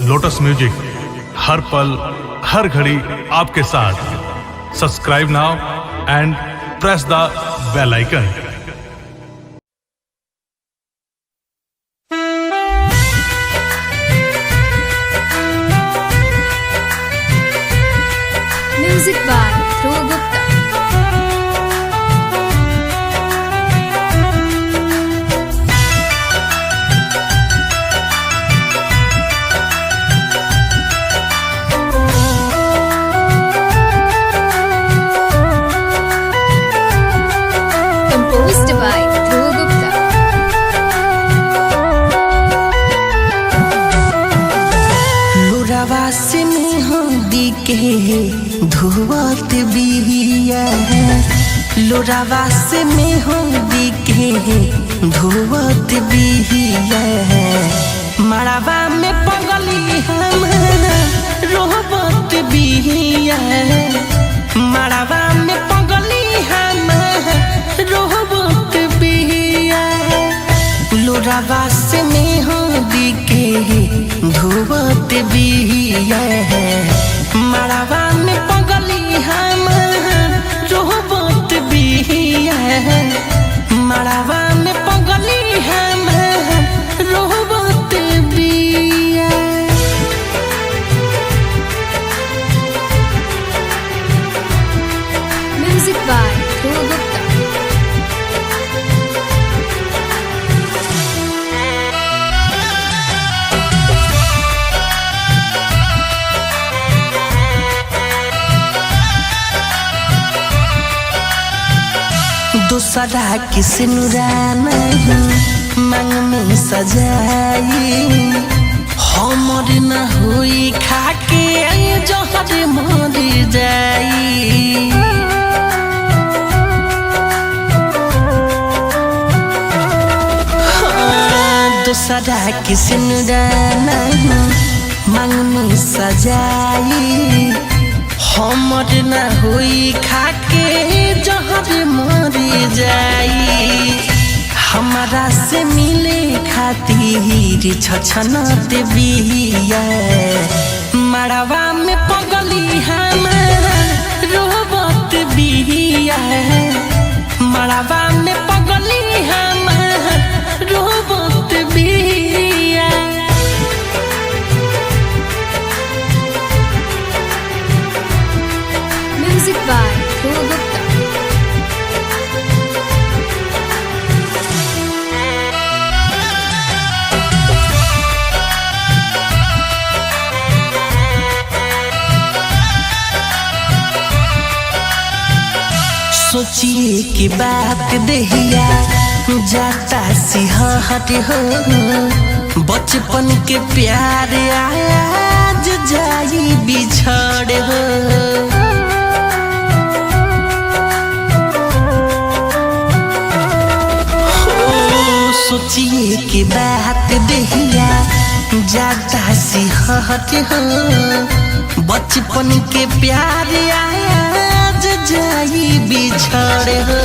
Lotus music हर पल हर घड़ी आपके साथ। Subscribe now and press the bell icon. Music by Dhruv Gupta. Composed by Dhruv Gupta. लोरावा से मेहंदी के धुआत बिहिया, लोरावा से मेहंदी के धुआत बिहिया। मड़ावा में पगली हम रोहबत बिहिया, मड़ावा में पगली हम रोहबत बिहिया। लोरावा से मेहंदी के धुआत बिहिया, मड़ावा में पगली हम रोहबत बिहिया, मड़ावा में पगली हम रोहबत Bihiya. Music by Dhruv Gupta. दूसरा किसी नुराना मांग में सजाई, हमर न हुई खाके जहर मर जाई। दूसरा किसी नुराना मांग में सजाई, हमर न हुई खाके जहर मर जाई। हमारा से मिले खातिर छछनत बिहिया, मड़वा में पगली हम रोबत बिहिया, मड़वा में पगली हम रोबत Bihiya. Music by Dhruv Gupta. सोचिए कि बात दहिया जाता सिहट हो, बचपन के प्यार आज जाई बिछड़ हो। सोचिए कि बात दहिया जाता सिहट हो, बचपन के प्यार आज जाई बिछड़ हो।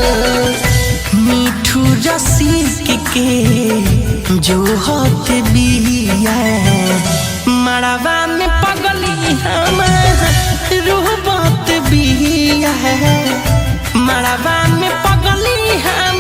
मिठू रसिक के जो होत बिया, मड़वा में पगली हम रोहबत बिया, मड़वा में पगली हम